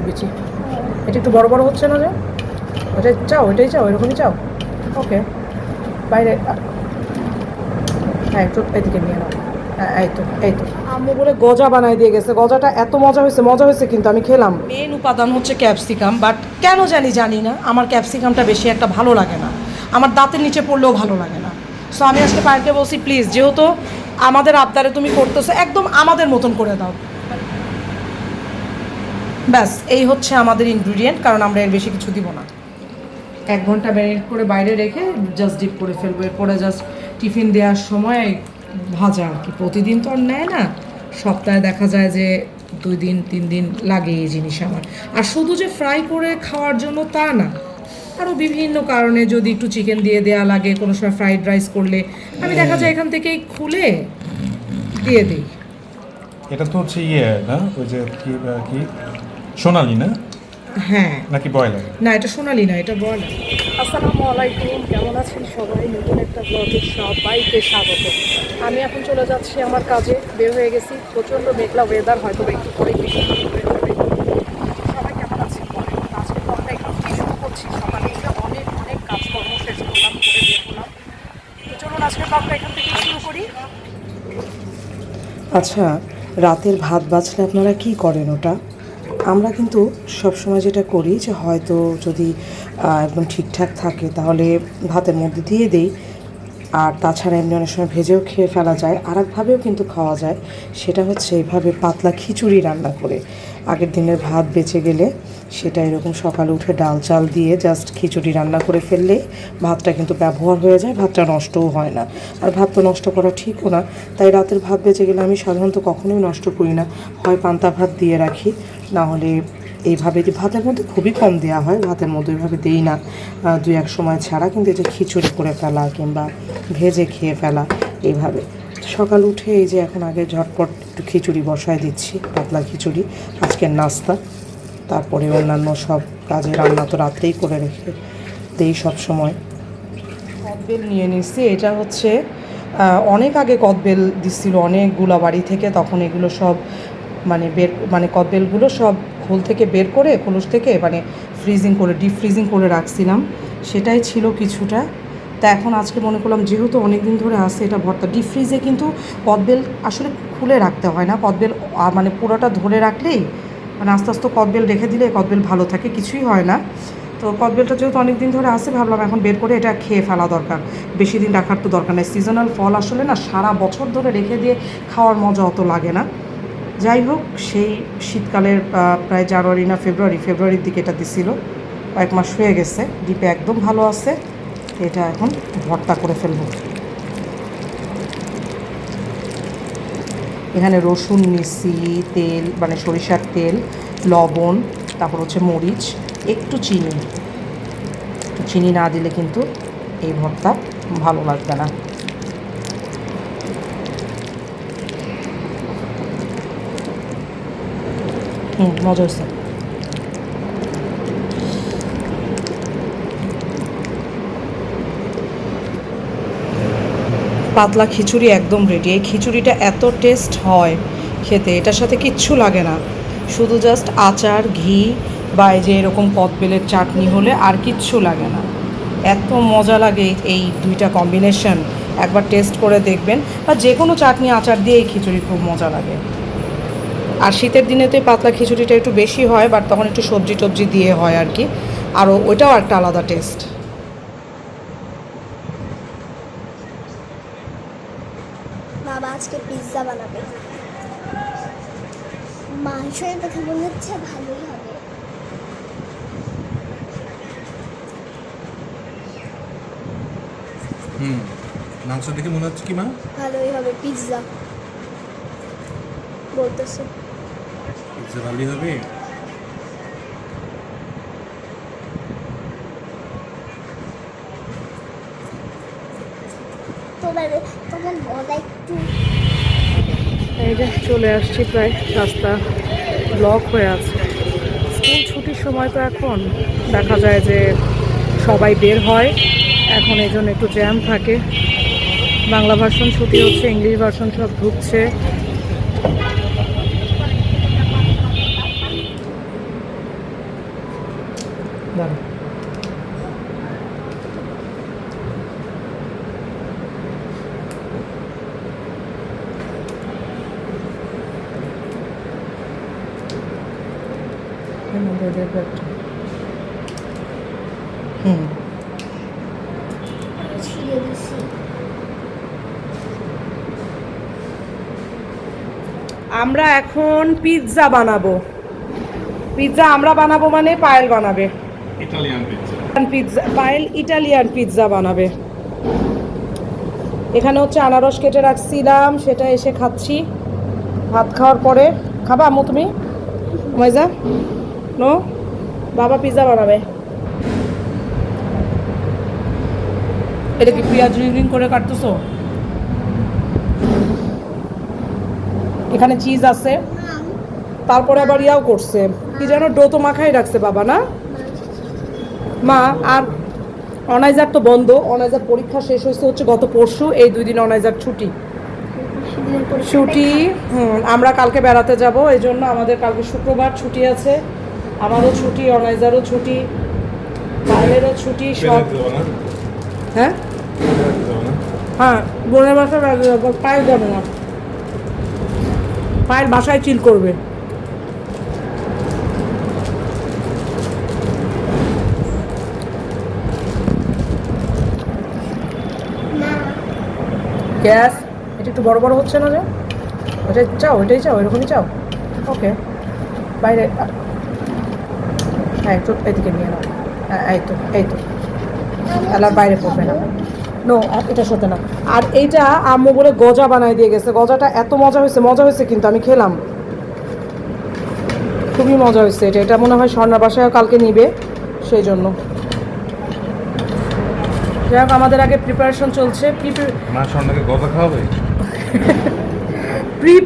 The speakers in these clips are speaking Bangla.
বিচি এটা একটু বড় বড় হচ্ছে না যে ওটাই চাও, ওইটাই চাও, এরকমই চাও। ওকে, বাইরে হ্যাঁ একটু এদিকে নিয়ে নাও। হ্যাঁ এই তো আম্মু বলে গজা বানাই দিয়ে গেছে। গজাটা এত মজা হয়েছে কিন্তু আমি খেলাম। মেন উপাদান হচ্ছে ক্যাপসিকাম, বাট কেন জানি না আমার ক্যাপসিকামটা বেশি একটা ভালো লাগে না, আমার দাঁতের নিচে পড়লেও ভালো লাগে না। সো আমি আজকে পায়েলকে বলছি প্লিজ, যেহেতু আমাদের আবদারে তুমি করতেছো, একদম আমাদের মতন করে দাও। ব্যাস এই হচ্ছে আমাদের ইনগ্রিডিয়েন্ট, কারণ আমরা এর বেশি কিছু দিব না। 1 ঘন্টা ম্যারিনেট করে বাইরে রেখে জাস্ট ডিপ করে ফেলবো। এরপরে জাস্ট টিফিন দেওয়ার সময় ভাজা আর কি। প্রতিদিন তো আর নেয় না, সপ্তাহে দেখা যায় যে 2 দিন 3 দিন লাগে এই জিনিস আমার। আর শুধু যে ফ্রাই করে খাওয়ার জন্য তা না, আরও বিভিন্ন কারণে যদি একটু চিকেন দিয়ে দেওয়া লাগে, কোনো সময় ফ্রাইড রাইস করলে আমি দেখা যায় এখান থেকেই খুলে দিয়ে দিই। এটা তো হচ্ছে না, ওই যে কি সোনালি না? হ্যাঁ নাকি ব্রয়লার? না, এটা সোনালি না, এটা ব্রয়লার। আসসালামু আলাইকুম, কেমন আছেন সবাই? নতুন একটা ব্লগে সবাইকে স্বাগত। আমি এখন চলে যাচ্ছি আমার কাজে, বের হয়ে গেছি। প্রচণ্ড মেঘলা ওয়েদার, হয়তো একটু পরে বৃষ্টি শুরু হবে। সবাই কেমন আছেন? আজকে ব্লগটা একটু শুরু করছি। সকালে এসে অনেক কাজকর্ম শেষ করলাম, করে বের হলাম। তো চলুন আজকের ব্লগটা এখান থেকে শুরু করি। আচ্ছা, রাতের ভাত বাঁচলে আপনারা কি করেন? ওটা আমরা কিন্তু সবসময় যেটা করি যে হয়তো যদি একদম ঠিকঠাক থাকে তাহলে ভাতের মধ্যে দিয়ে দেই। আর তাছাড়া এমনি অনেক সময় ভেজেও খেয়ে ফেলা যায়, আর একভাবেও কিন্তু খাওয়া যায়। সেটা হচ্ছে এইভাবে পাতলা খিচুড়ি রান্না করে। আগের দিনের ভাত বেঁচে গেলে সেটা এরকম সকালে উঠে ডাল চাল দিয়ে জাস্ট খিচুড়ি রান্না করে ফেললে ভাতটা কিন্তু ব্যবহার হয়ে যায়, ভাতটা নষ্টও হয় না। আর ভাত তো নষ্ট করা ঠিকও না, তাই রাতের ভাত বেঁচে গেলে আমি সাধারণত কখনোই নষ্ট করি না। হয় পান্তা ভাত দিয়ে রাখি, না হলে এইভাবে ভাতের মধ্যে খুবই কম দেওয়া হয়, ভাতের মধ্যে এইভাবে দিই না, 2-1 সময় ছাড়া। কিন্তু এই যে খিচুড়ি করে ফেলা কিংবা ভেজে খেয়ে ফেলা এইভাবে। সকাল উঠে এই যে এখন আগে ঝটপট একটু খিচুড়ি বসায় দিচ্ছি, পাতলা খিচুড়ি আজকের নাস্তা। তারপরে অন্যান্য সব কাজে রান্না তো রাত্রেই করে রেখে দেই সব সময়। কদবেল নিয়ে নিচ্ছি, এটা হচ্ছে অনেক আগে কদবেল দিচ্ছিল অনেকগুলো বাড়ি থেকে, তখন এগুলো সব কদবেলগুলো সব খোল থেকে বের করে, খোলস থেকে ফ্রিজিং করে, ডিপ ফ্রিজিং করে রাখছিলাম, সেটাই ছিল কিছুটা। তা এখন আজকে মনে করলাম যেহেতু অনেক দিন ধরে আসে এটা ভর্তা, ডিপ ফ্রিজে কিন্তু কদবেল আসলে খুলে রাখতে হয় না, কদবেল পুরোটা ধরে রাখলেই আস্তে আস্তে কদবেল রেখে দিলে কদবেল ভালো থাকে, কিছুই হয় না। তো কদবেলটা যেহেতু অনেক দিন ধরে আসে, ভাবলাম এখন বের করে এটা খেয়ে ফেলা দরকার, বেশি দিন রাখার তো দরকার নেই। সিজনাল ফল আসলে না সারা বছর ধরে রেখে দিয়ে খাওয়ার মজা অত লাগে না। যাই হোক, সেই শীতকালের প্রায় জানুয়ারি না ফেব্রুয়ারির দিকে এটা দিছিল, 1 মাস হয়ে গেছে, ডিপে একদম ভালো আছে। এটা এখন ভর্তা করে ফেলবো। এখানে রসুন নিচ্ছি, তেল সরিষার তেল, লবণ, তারপর হচ্ছে মরিচ, একটু চিনি না দিলে কিন্তু এই ভর্তা ভালো লাগবে না। মজা হয়েছে। পাতলা খিচুড়ি একদম রেডি। এই খিচুড়িটা এত টেস্ট হয় খেতে, এটার সাথে কিচ্ছু লাগে না, শুধু জাস্ট আচার, ঘি বা এই যে এরকম কদবেলের চাটনি হলে আর কিচ্ছু লাগে না। এত মজা লাগে এই দুইটা কম্বিনেশন, একবার টেস্ট করে দেখবেন। বা যে কোনো চাটনি আচার দিয়ে এই খিচুড়ি খুব মজা লাগে। আর শীতের দিনে তো এই পাতলা খিচুড়িটা একটু বেশি হয়, বাট তখন একটু সবজি টবজি দিয়ে হয় আর কি, আরও ওইটাও একটা আলাদা টেস্ট। বাবা আজকে পিৎজা বানাবে। মাংসের কথা মনে হচ্ছে ভালোই হবে। মাংস দেখে মনে হচ্ছে কি মা? ভালোই হবে পিৎজা বলতেছে। পিৎজা ভালোই হবে। তোমার গলা একটু। এই যে চলে আসছি, প্রায় রাস্তা ব্লক হয়ে আছে। স্কুল ছুটির সময় তো এখন দেখা যায় যে সবাই বের হয়, এখন এই জন্য একটু জ্যাম থাকে। বাংলা ভার্সন ছুটি হচ্ছে, ইংলিশ ভার্সন সব ঢুকছে। দাঁড়া। হুম, ছিঁড়ে দিছি। আমরা এখন পিৎজা বানাবো। পিৎজা আমরা বানাবো মানে পায়েল বানাবে। Italian pizza. Pizza Payel Italian pizza বানাবে। এখানে হচ্ছে আনারস কেটে রাখছিলাম, সেটা এসে খাচ্ছি ভাত খাওয়ার পরে। খাবা আম্মু তুমি? ময়জা নো, বাবা পিৎজা বানাবে। এটা কি পেঁয়াজ রিং করে কাটতেছো? এখানে চিজ আছে, তারপরে আবার ইয়াও করছে কি যেন, ডো তো মাখাই রাখছে বাবা না মা। আর অনাইজার তো বন্ধ, অনাইজার পরীক্ষা শেষ হয়েছে হচ্ছে গত পরশু, এই 2 দিন অনাইজার ছুটি। ছুটি, আমরা কালকে বেড়াতে যাব, এই জন্য আমাদের কালকে শুক্রবার ছুটি আছে। আমারও ছুটি, অনাইজারও ছুটি, পায়েলেরও ছুটি, সব। হ্যাঁ হ্যাঁ, বোনের বাসায় পায়েল যাবে না, পায়েল বাসায় চিল করবে। মা গ্যাস এটা একটু বড় বড় হচ্ছে না যে? ওটাই চাও, ওইটাই চাও, এরকমই চাও? ওকে, বাইরে হ্যাঁ একটু এদিকে নিয়ে নাও। হ্যাঁ এই তো এলার বাইরে পড়বে না। নো, এটা সাথে না। আর এইটা আম্মু বলে গজা বানাই দিয়ে গেছে, গজাটা এত মজা হয়েছে কিন্তু আমি খেলাম, খুবই মজা হয়েছে। এটা মনে হয় স্বর্ণার বাসায় কালকে নিবে, সেই জন্য। যাই হোক, আমাদের আগে প্রিপারেশন চলছে। মা স্বর্ণকে গজা খাওয়াবে?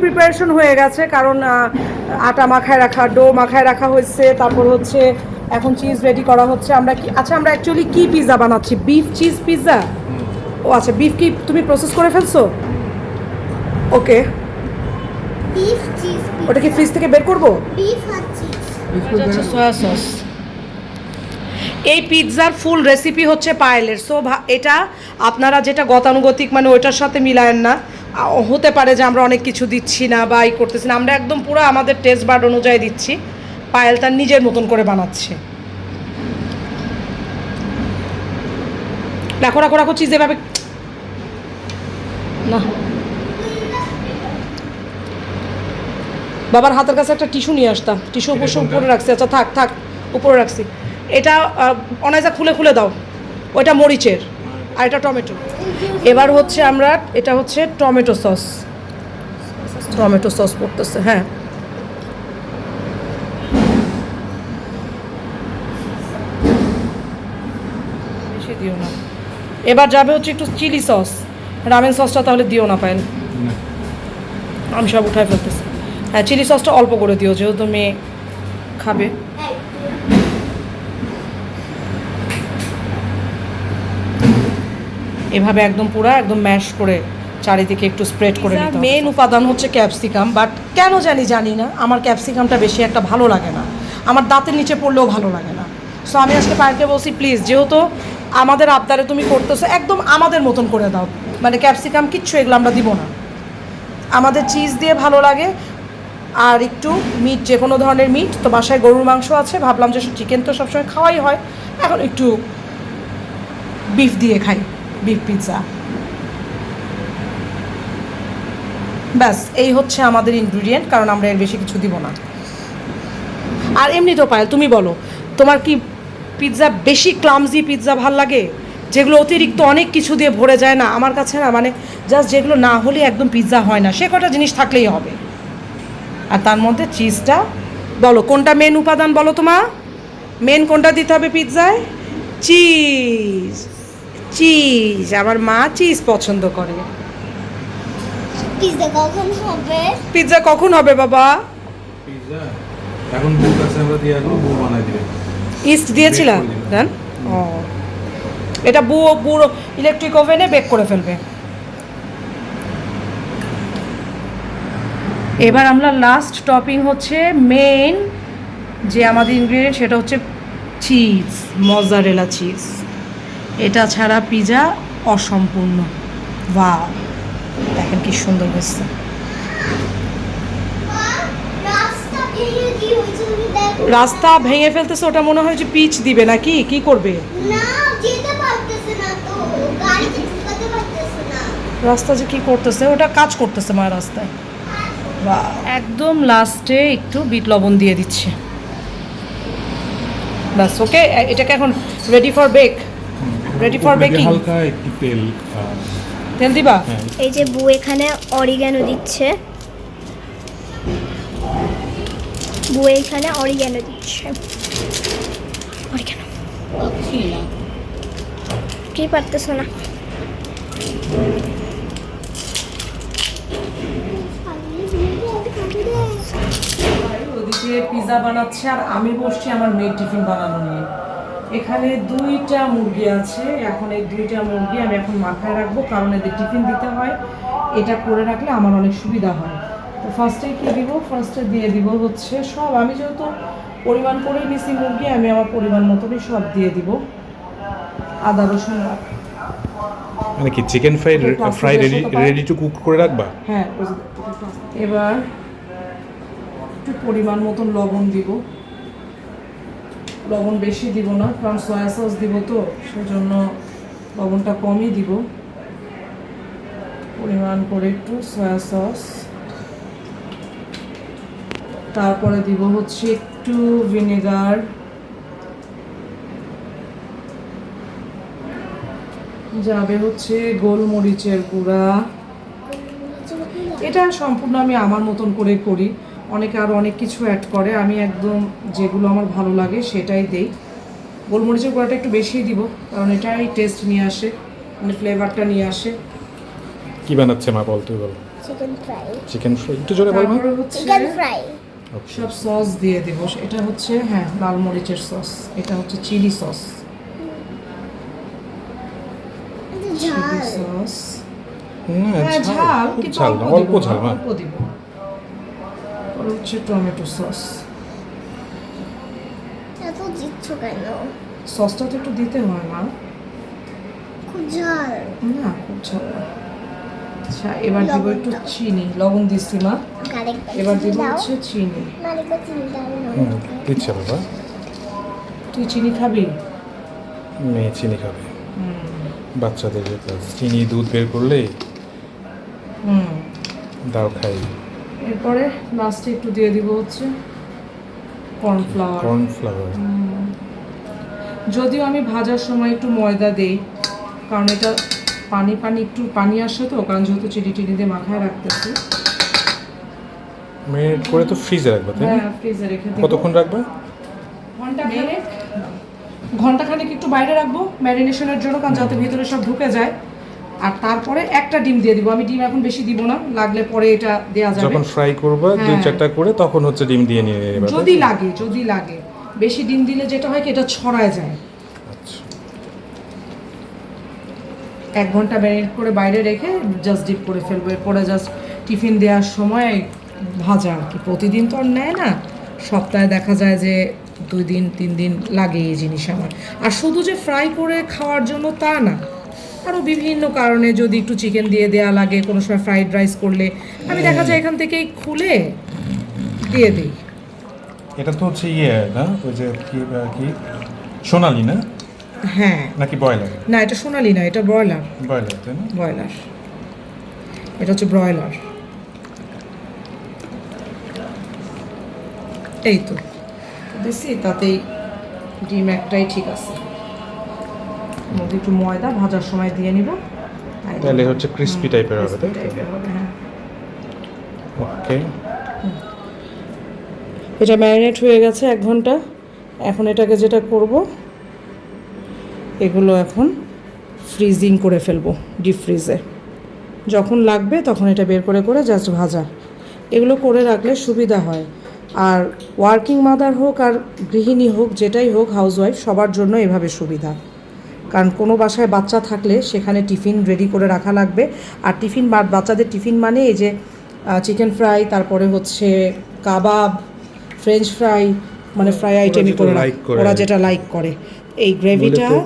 প্রিপারেশন হয়ে গেছে, কারণ আটা মাখায় রাখা, ডো মাখায় রাখা হয়েছে, তারপর হচ্ছে এখন চিজ রেডি করা হচ্ছে। আমরা কি আমরা অ্যাকচুয়ালি কি পিৎজা বানাচ্ছি? Beef cheese pizza. ও আচ্ছা, বিফ কি তুমি প্রসেস করে ফেলছো? ওকে, বিফ চিজ, ওটা কি ফ্রিজ থেকে বের করবো? বিফ আর চিজ। Soya sauce. এই পিৎজার ফুল রেসিপি হচ্ছে পায়েলের। সো এটা আপনারা যেটা গতানুগতিক মানে ওইটার সাথে মিলায়েন না। হতে পারে যে আমরা অনেক কিছু দিচ্ছি না বা ই করতেছি না, আমরা একদম পুরো আমাদের টেস্ট বার্ড অনুযায়ী দিচ্ছি। পায়েল তার নিজের মতন করে বানাচ্ছে। রাখো রাখো রাখো, চিজ এভাবে না। বাবার হাতের কাছে একটা টিস্যু নিয়ে আসতাম, টিস্যু উপরে রাখছি। আচ্ছা থাক থাক, উপরে রাখছি। এটা অনাইজা খুলে খুলে দাও। ওইটা মরিচের আর এটা টমেটো। এবার হচ্ছে আমরা, এটা হচ্ছে টমেটো সস পড়তেছে। হ্যাঁ, বেশি দিও না। এবার যাবে হচ্ছে একটু চিলি সস, রামেন সসটা তাহলে দিও না পায়েল, আমি সব উঠায় ফেলতেছি। হ্যাঁ, চিলি সসটা অল্প করে দিও, যেহেতু মেয়ে খাবে। এভাবে একদম পুরো একদম ম্যাশ করে চারিদিকে একটু স্প্রেড করে নিতে হবে। মেন উপাদান হচ্ছে ক্যাপসিকাম, বাট কেন জানি না আমার ক্যাপসিকামটা বেশি একটা ভালো লাগে না, আমার দাঁতের নিচে পড়লেও ভালো লাগে না। সো আমি আজকে পায়েলকে বলছি, প্লিজ যেহেতু আমাদের আবদারে তুমি করতেছো, একদম আমাদের মতন করে দাও, মানে ক্যাপসিকাম কিচ্ছু এগুলো আমরা দিব না। আমাদের চিজ দিয়ে ভালো লাগে, আর একটু মিট, যে কোনো ধরনের মিট। তো বাসায় গরুর মাংস আছে, ভাবলাম যে চিকেন তো সবসময় খাওয়াই হয়, এখন একটু বিফ দিয়ে খাই, বিফ পিৎজা। ব্যাস, এই হচ্ছে আমাদের ইনগ্রিডিয়েন্ট, কারণ আমরা এর বেশি কিছু দিব না। আর এমনি তো পায়েল তুমি বলো, তোমার কি পিৎজা বেশি ক্লামজি পিৎজা ভাল লাগে, যেগুলো অতিরিক্ত অনেক কিছু দিয়ে ভরে যায় না? আমার কাছে না, মানে জাস্ট যেগুলো না হলে একদম পিৎজা হয় না, সে কটা জিনিস থাকলেই হবে। আর তার মধ্যে চিজটা, বলো কোনটা মেন উপাদান, বলো তোমার মেন কোনটা দিতে হবে পিৎজায়? চিজ। চিজ, আমার মা চিজ পছন্দ করে। পিৎজা কখন হবে? পিৎজা কখন হবে বাবা? পিৎজা এখন বউ কাছে আমরা দিয়ে আসবো, বউ বানাই দিবে। ইস্ট দিয়েছিলাম দেন। ও, এটা বুড়ো ইলেকট্রিক ওভেনে বেক করে ফেলবে। এবার আমরা লাস্ট টপিং হচ্ছে মেন যে আমাদের ইনগ্রিডিয়েন্ট, সেটা হচ্ছে চিজ, মজারেলা চিজ। এটা ছাড়া পিজা অসম্পূর্ণ। ওয়াও, দেখেন কি সুন্দর হয়েছে। রাস্তা ভেঙে কি হয়েছে তুমি দেখো। রাস্তা ভেঙে ফেলতেছে, ওটা মনে হয় যে পিচ দিবে নাকি, কি করবে? না, যেতে পারতেছে না তো, গাড়িতে ঢুকাতে পারতেছে না। রাস্তা যে কি করতেছে, ওটা কাজ করতেছে মা রাস্তায়। বাহ, একদম লাস্টে একটু বিট লবণ দিয়ে দিচ্ছে। ব্যাস, ওকে। এটাকে এখন ready for bake. Ready for baking? হালকা একটু তেল তেল দিবা? হ্যাঁ। এই যে বউ এখানে অরিগ্যানো দিচ্ছে, বউ এখানে অরিগ্যানো দিচ্ছে। অরিগ্যানো কি পারতেছ না? ওদিকে পিজা বানাচ্ছে আর আমি বসছি আমার মেয়ের টিফিন বানানো নিয়ে। এখানে 2টা মুরগি আছে। এখন এই 2টা মুরগি আমি এখন মাথায় রাখবো, কারণ এদের টিফিন দিতে হয়। এটা করে রাখলে আমার অনেক সুবিধা হয়। তো ফার্স্টে কি দিব? ফার্স্টে দিয়ে দিব হচ্ছে সব, আমি যেহেতু পরিমাণ করে নিছি মুরগি, আমি আমার পরিমাণ মতনই সব দিয়ে দিব। আদা রসুন, মানে কি chicken fry ready to cook করে রাখবা? হ্যাঁ। এবার একটু পরিমাণ মতন লবণ দিব। লবণ বেশি দিব না, কারণ সয়া সস দিব তো, সেজন্য লবণটা কমই দিব। পরিমাণ করে একটু সয়া সস, তারপরে দিব হচ্ছে একটু ভিনেগার, যাবে হচ্ছে গোলমরিচের গুঁড়া। এটা সম্পূর্ণ আমি আমার মতন করে করি, অনেকে আরও অনেক কিছু অ্যাড করে, আমি একদম যেগুলো আমার ভালো লাগে সেটাই দেই। গোলমরিচের গুঁড়াটা একটু বেশিই দিব, কারণ এটাই টেস্ট নিয়ে আসে, মানে ফ্লেভারটা নিয়ে আসে। কি বানাচ্ছে মা, বল তুই বল। Chicken fry. চিকেন ফ্রাই একটু জোরে বল মা। তারপরে হচ্ছে চিকেন ফ্রাই। সব সস দিয়ে দেব। এটা হচ্ছে হ্যাঁ লাল মরিচের সস, এটা হচ্ছে চিলি সস। চিলি সস, হ্যাঁ ঝাল, খুব কিন্তু ঝাল না, অল্প দিব, ঝাল মা। অল্প দিব। আর হচ্ছে টমেটো সস। এত দিচ্ছ কেন? সসটা তো একটু দিতে হয় না, খুব ঝাল। না খুব ঝাল না। আচ্ছা, এবার দিব একটু চিনি, লবণ দিচ্ছি মা। এবার দিব হচ্ছে চিনি। দিচ্ছে বাবা। তুই চিনি খাবি? মেয়ে চিনি খাবে, বাচ্চাদের চিনি দুধ বের করলে হুম। দাও খাই। এরপরে লাস্টে একটু দিয়ে দিব হচ্ছে কর্নফ্লাওয়ার। কর্নফ্লাওয়ার। যদিও আমি ভাজার সময় একটু ময়দা দেই, কারণ এটা পানি পানি একটু পানি আসে তো, কারণ যেহেতু চিনি টিনি দিয়ে মাখায় রাখতেছি। মেরিনেট করে তো ফ্রিজে রাখবা তাই না? হ্যাঁ, ফ্রিজে রেখে দিব। কতক্ষণ রাখবা? ঘন্টাখানেক একটু বাইরে রাখবো ম্যারিনেশনের জন্য, কারণ যাতে ভিতরে সব ঢুকে যায়। আর তারপরে একটা ডিম দিয়ে দিব। আমি ডিম এখন বেশি দিব না, লাগলে পরে এটা দেয়া যাবে। যখন ফ্রাই করবা হ্যাঁ। 2-4টা করে, তখন হচ্ছে ডিম দিয়ে নিয়ে নেবা। যদি লাগে বেশি ডিম দিলে যেটা হয় কি এটা ছড়ায় যায়। আচ্ছা, 1 ঘন্টা ম্যারিনেট করে বাইরে রেখে জাস্ট ডিপ করে ফেলবো। এরপরে জাস্ট টিফিন দেওয়ার সময় ভাজা আর কি। প্রতিদিন তো আর নেয় না, সপ্তাহে দেখা যায় যে 2 দিন 3 দিন লাগে এই জিনিস আমার। আর শুধু যে ফ্রাই করে খাওয়ার জন্য তা না, আরও বিভিন্ন কারণে যদি একটু চিকেন দিয়ে দেওয়া লাগে, কোনো সময় ফ্রাইড রাইস করলে আমি দেখা যায় এখান থেকেই খুলে দিয়ে দিই। এটা তো হচ্ছে না, ওই যে কি সোনালি না, হ্যাঁ নাকি ব্রয়লার? না, এটা সোনালি না, এটা ব্রয়লার। ব্রয়লার তাই না? ব্রয়লার, এটা হচ্ছে ব্রয়লার। এই তো বেশি, তাতেই ডিম একটাই ঠিক আছে। মধ্যে একটু ময়দা ভাজার সময় দিয়ে নিব, তাহলে হচ্ছে ক্রিস্পি টাইপের হবে তাই তো? হ্যাঁ। ওকে, এটা ম্যারিনেট হয়ে গেছে 1 ঘন্টা। এখন এটাকে যেটা করব, এগুলো এখন ফ্রিজিং করে ফেলবো ডিপ ফ্রিজে। যখন লাগবে তখন এটা বের করে করে জাস্ট ভাজা। এগুলো করে রাখলে সুবিধা হয়। আর ওয়ার্কিং মাদার হোক আর গৃহিণী হোক, যেটাই হোক, হাউসওয়াইফ, সবার জন্য এভাবে সুবিধা। কারণ কোনো বাসায় বাচ্চা থাকলে সেখানে টিফিন রেডি করে রাখা লাগবে। আর টিফিন বাচ্চাদের টিফিন মানে এই যে চিকেন ফ্রাই, তারপরে হচ্ছে কাবাব, ফ্রেঞ্চ ফ্রাই, মানে ফ্রাই আইটেমই যেটা করে like করে ওরা আর কি। যেটা লাইক করে এই নইলে গ্রেভিটা তো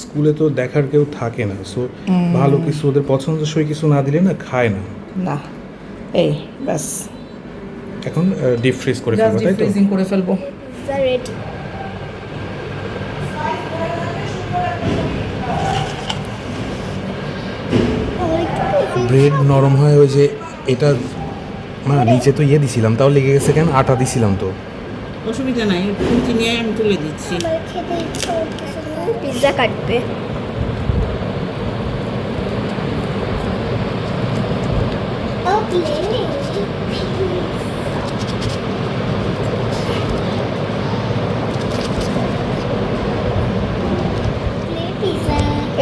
স্কুলে তো দেখার কেউ থাকে না, সো ভালো কিছু ওদের পছন্দসই কিছু না দিলে না খায় না। না এই ব্যাস এখন ডিপ ফ্রিজ করে জাস্ট ফেলবো, তাই তো? ফ্রিজিং করে ফেলবো। Pizza ready. ব্রেড নরম হয় ওই যে এটা, না নিচে তো ইয়ে দিছিলাম, তাও লেগে গেছে কেন? আটা দিছিলাম তো। অসুবিধা নাই, খুঁটি নিয়ে আমি তুলে দিচ্ছি। আমার খেতে ইচ্ছা করতেছে না। পিৎজা কাটবে।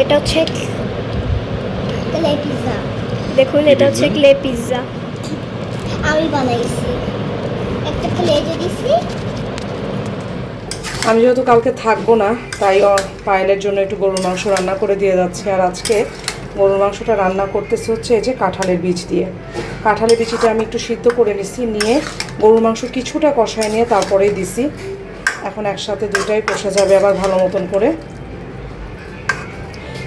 এটা হচ্ছে পিৎজা দেখুন, এটা হচ্ছে পিৎজা? Clay pizza. আমি বানাইছি, একটা প্লেটে দিছি। আমি যেহেতু কালকে থাকবো না তাই পায়েলের জন্য একটু গরুর মাংস রান্না করে দিয়ে যাচ্ছি। আর আজকে গরুর মাংসটা রান্না করতেছি হচ্ছে এই যে কাঁঠালের বীজ দিয়ে। কাঁঠালের বীজটা আমি একটু সিদ্ধ করে নিছি, নিয়ে গরুর মাংস কিছুটা কষায় নিয়ে তারপরেই দিছি। এখন একসাথে দুটাই কষে যাবে আবার ভালো মতন করে।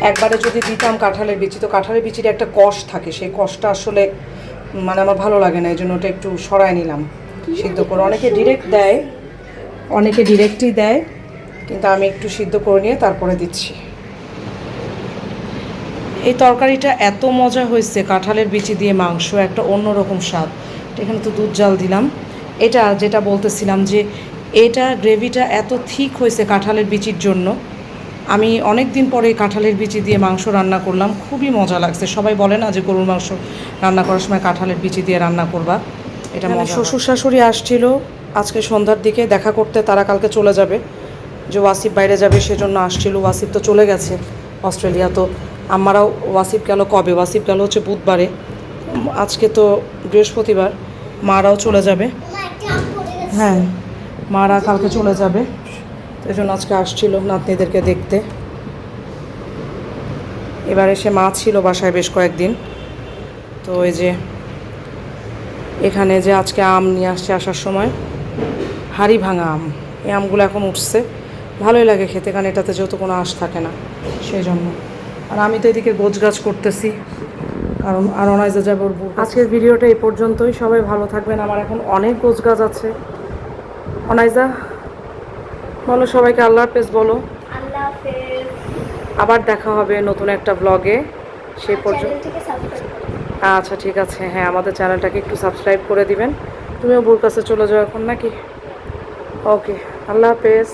একবারে যদি দিতাম কাঁঠালের বিচি, তো কাঁঠালের বিচির একটা কষ থাকে, সেই কষটা আসলে মানে আমার ভালো লাগে না, এই জন্য ওটা একটু সরাই নিলাম সিদ্ধ করে। অনেকে ডিরেক্ট দেয়, অনেকে ডিরেক্টই দেয়, কিন্তু আমি একটু সিদ্ধ করে নিয়ে তারপরে দিচ্ছি। এই তরকারিটা এত মজা হয়েছে, কাঁঠালের বিচি দিয়ে মাংস, একটা অন্যরকম স্বাদ। এখানে তো দুধ জাল দিলাম। এটা যেটা বলতেছিলাম যে এটা গ্রেভিটা এত থিক হয়েছে কাঁঠালের বিচির জন্য। আমি অনেক দিন পরে কাঁঠালের বিচি দিয়ে মাংস রান্না করলাম, খুবই মজা লাগছে। সবাই বলে না যে গরুর মাংস রান্না করার সময় কাঁঠালের বিচি দিয়ে রান্না করবা, এটা মজা। শ্বশুর শাশুড়ি আসছিল আজকে সন্ধ্যার দিকে দেখা করতে, তারা কালকে চলে যাবে, যে ওয়াসিফ বাইরে যাবে সেজন্য আসছিল। ওয়াসিফ তো চলে গেছে অস্ট্রেলিয়া, তো আমারাও, ওয়াসিফ গেল কবে? ওয়াসিফ গেল হচ্ছে বুধবারে, আজকে তো বৃহস্পতিবার, মারাও চলে যাবে। হ্যাঁ, মারা কালকে চলে যাবে, এই জন্য আজকে আসছিল নাতনিদেরকে দেখতে। এবার এসে মা ছিল বাসায় বেশ কয়েকদিন, তো এই যে এখানে যে আজকে আম নিয়ে আসছে আসার সময়, হাড়ি ভাঙা আম। এই আমগুলো এখন উঠছে, ভালোই লাগে খেতে, কারণ এটাতে যেহেতু কোনো আঁশ থাকে না সেই জন্য। আর আমি তো এদিকে গোছগাছ করতেছি, কারণ আর অনাইজা যাবে ওর বউ। আজকের ভিডিওটা এই পর্যন্তই, সবাই ভালো থাকবেন। আমার এখন অনেক গোছগাছ আছে। অনাইজা বলো সবাইকে আল্লাহ হাফেজ বলো। আল্লাহ হাফেজ। আবার দেখা হবে নতুন একটা ব্লগে, সেই পর্যন্ত। চ্যানেলটিকে সাবস্ক্রাইব করুন। আচ্ছা ঠিক আছে, হ্যাঁ আমাদের চ্যানেলটাকে একটু সাবস্ক্রাইব করে দিবেন। তুমিও বউর কাছে চলে যাও এখন নাকি? ওকে, আল্লাহ হাফেজ।